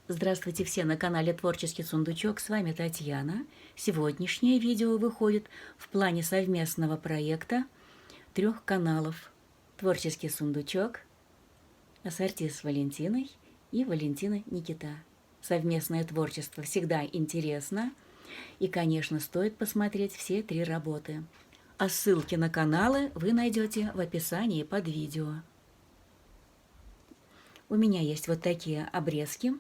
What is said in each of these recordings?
Здравствуйте все на канале Творческий сундучок, с вами Татьяна. Сегодняшнее видео выходит в плане совместного проекта 3 каналов. Творческий сундучок, ассорти с Валентиной и Валентина Никита. Совместное творчество всегда интересно и, конечно, стоит посмотреть все 3 работы. А ссылки на каналы вы найдете в описании под видео. У меня есть вот такие обрезки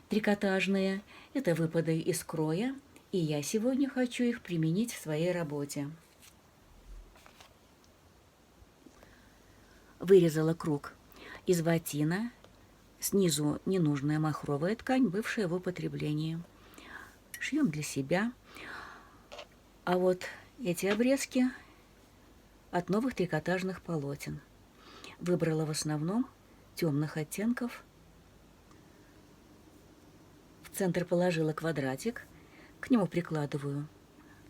трикотажные. Это выпады из кроя, и я сегодня хочу их применить в своей работе. Вырезала круг из ватина. Снизу ненужная махровая ткань, бывшая в употреблении. Шьем для себя. А вот эти обрезки от новых трикотажных полотен. Выбрала в основном темных оттенков. В центр положила квадратик, к нему прикладываю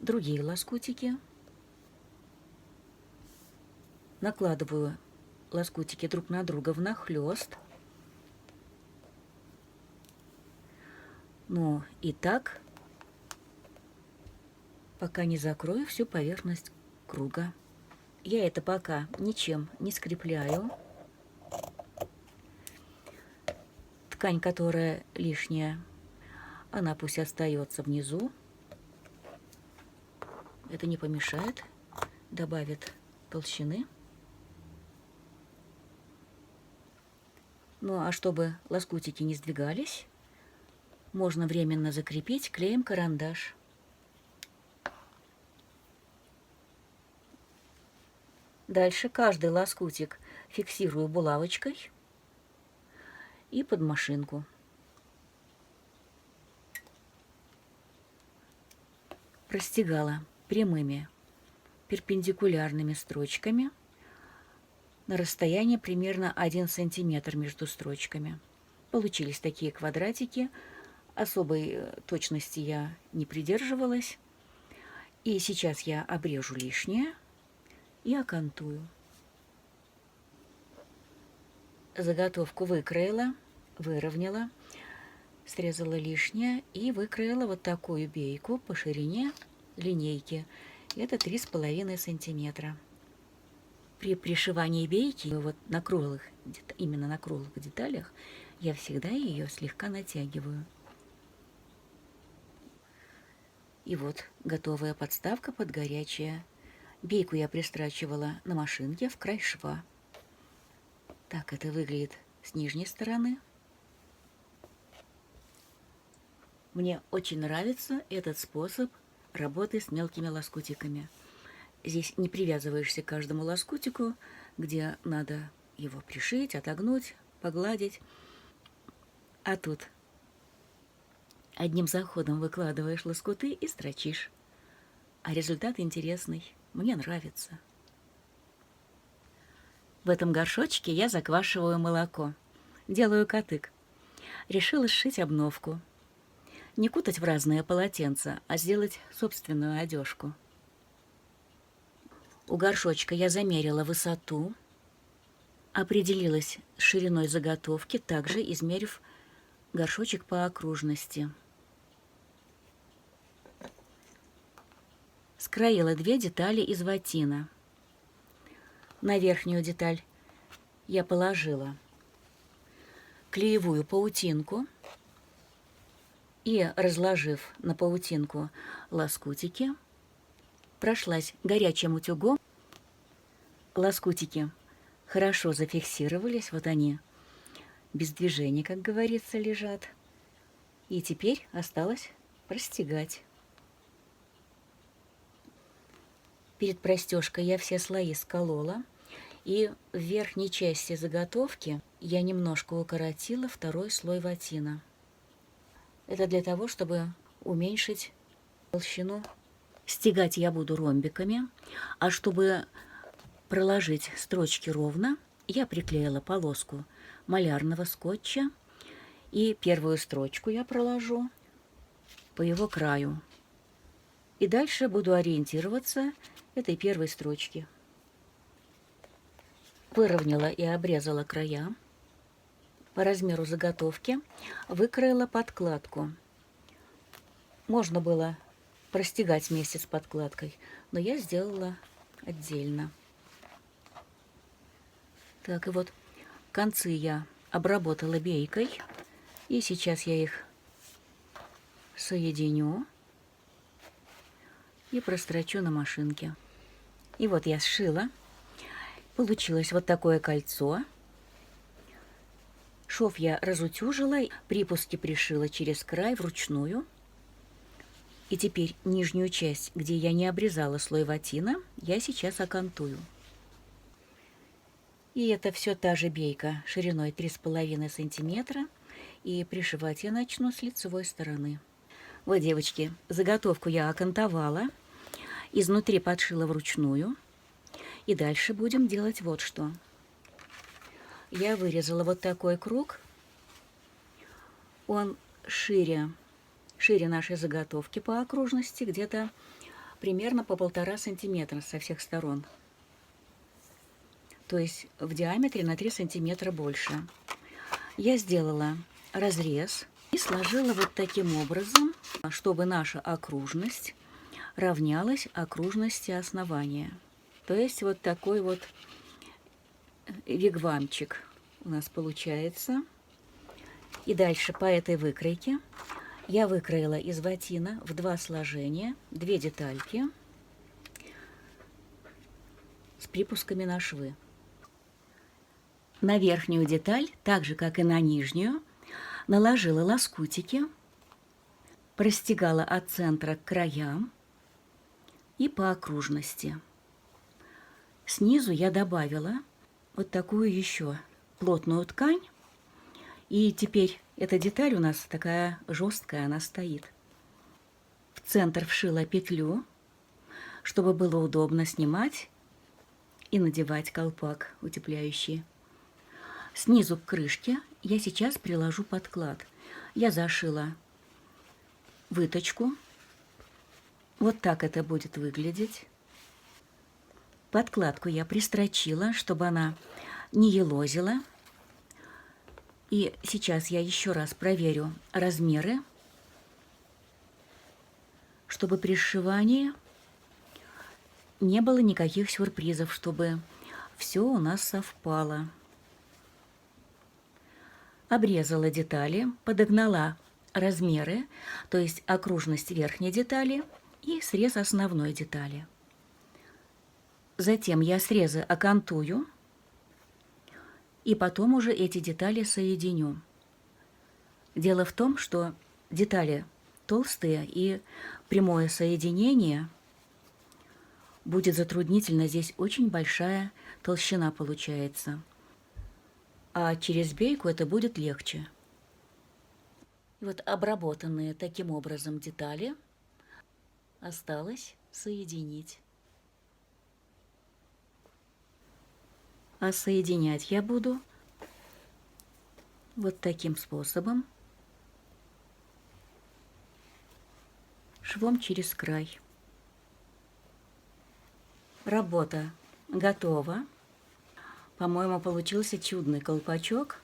другие лоскутики, накладываю лоскутики друг на друга внахлёст. Ну и так, пока не закрою всю поверхность круга. Я это пока ничем не скрепляю. Ткань, которая лишняя, она пусть остается внизу. Это не помешает, добавит толщины. Ну а чтобы лоскутики не сдвигались, можно временно закрепить клеем карандаш. Дальше каждый лоскутик фиксирую булавочкой и под машинку. Простегала прямыми перпендикулярными строчками на расстоянии примерно 1 сантиметр между строчками. Получились такие квадратики. Особой точности я не придерживалась. И сейчас я обрежу лишнее и окантую. Заготовку выкроила, выровняла, срезала лишнее и выкроила вот такую бейку по ширине линейки. Это 3,5 сантиметра. При пришивании бейки вот на круглых, именно на круглых деталях, я всегда ее слегка натягиваю. И вот готовая подставка под горячее. Бейку я пристрачивала на машинке в край шва. Так это выглядит с нижней стороны. Мне очень нравится этот способ работы с мелкими лоскутиками. Здесь не привязываешься к каждому лоскутику, где надо его пришить, отогнуть, погладить. А тут одним заходом выкладываешь лоскуты и строчишь. А результат интересный. Мне нравится. В этом горшочке я заквашиваю молоко. Делаю катык. Решила сшить обновку. Не кутать в разные полотенца, а сделать собственную одежку. У горшочка я замерила высоту, определилась с шириной заготовки, также измерив горшочек по окружности. Скроила 2 детали из ватина. На верхнюю деталь я положила клеевую паутинку и, разложив на паутинку лоскутики, прошлась горячим утюгом. Лоскутики хорошо зафиксировались, вот они без движения, как говорится, лежат. И теперь осталось простегать. Перед простежкой я все слои сколола, и в верхней части заготовки я немножко укоротила 2-й слой ватина. Это для того, чтобы уменьшить толщину. Стегать я буду ромбиками, а чтобы проложить строчки ровно, я приклеила полоску малярного скотча, и первую строчку я проложу по его краю. И дальше буду ориентироваться этой первой строчки. Выровняла и обрезала края. по размеру заготовки выкроила подкладку. Можно было простегать вместе с подкладкой, но я сделала отдельно. Так, и вот концы я обработала бейкой, и сейчас я их соединю и прострочу на машинке. И вот я сшила. Получилось вот такое кольцо. Шов я разутюжила, припуски пришила через край вручную. И теперь нижнюю часть, где я не обрезала слой ватина, я сейчас окантую. И это все та же бейка шириной 3,5 сантиметра. И пришивать я начну с лицевой стороны. Вот, девочки, заготовку я окантовала, изнутри подшила вручную. И дальше будем делать вот что. Я вырезала вот такой круг. Он шире нашей заготовки по окружности, где-то примерно по 1,5 сантиметра со всех сторон. То есть в диаметре на 3 сантиметра больше. Я сделала разрез и сложила вот таким образом, чтобы наша окружность равнялась окружности основания. То есть вот такой вот вигвамчик у нас получается. И дальше по этой выкройке я выкроила из ватина в 2 сложения 2 детальки с припусками на швы. На верхнюю деталь, так же как и на нижнюю, наложила лоскутики, простегала от центра к краям и по окружности. Снизу я добавила вот такую еще плотную ткань. И теперь эта деталь у нас такая жесткая, она стоит. В центр вшила петлю, чтобы было удобно снимать и надевать колпак утепляющий. Снизу к крышке я сейчас приложу подклад. Я зашила выточку. Вот так это будет выглядеть. Подкладку я пристрочила, чтобы она не елозила. И сейчас я еще раз проверю размеры, чтобы при сшивании не было никаких сюрпризов, чтобы все у нас совпало. Обрезала детали, подогнала размеры, то есть окружность верхней детали и срез основной детали. Затем я срезы окантую и потом уже эти детали соединю. Дело в том, что детали толстые и прямое соединение будет затруднительно. Здесь очень большая толщина получается. А через бейку это будет легче. И вот обработанные таким образом детали осталось соединить. А соединять я буду вот таким способом. Швом через край. Работа готова. По-моему, получился чудный колпачок.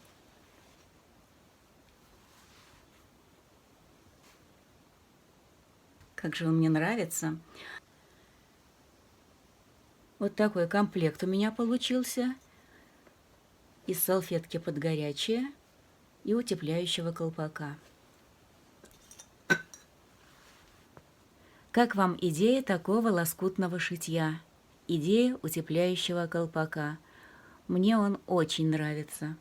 Как же он мне нравится. Вот такой комплект у меня получился. Из салфетки под горячее и утепляющего колпака. Как вам идея такого лоскутного шитья? Идея утепляющего колпака. Мне он очень нравится.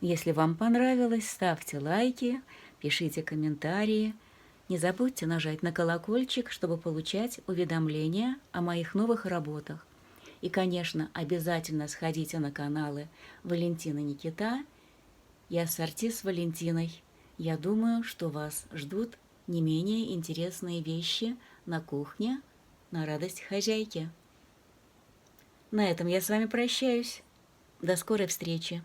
Если вам понравилось, ставьте лайки, пишите комментарии. Не забудьте нажать на колокольчик, чтобы получать уведомления о моих новых работах. И, конечно, обязательно сходите на каналы Валентина Никита и Ассорти с Валентиной. Я думаю, что вас ждут не менее интересные вещи на кухне, на радость хозяйки. На этом я с вами прощаюсь. До скорой встречи.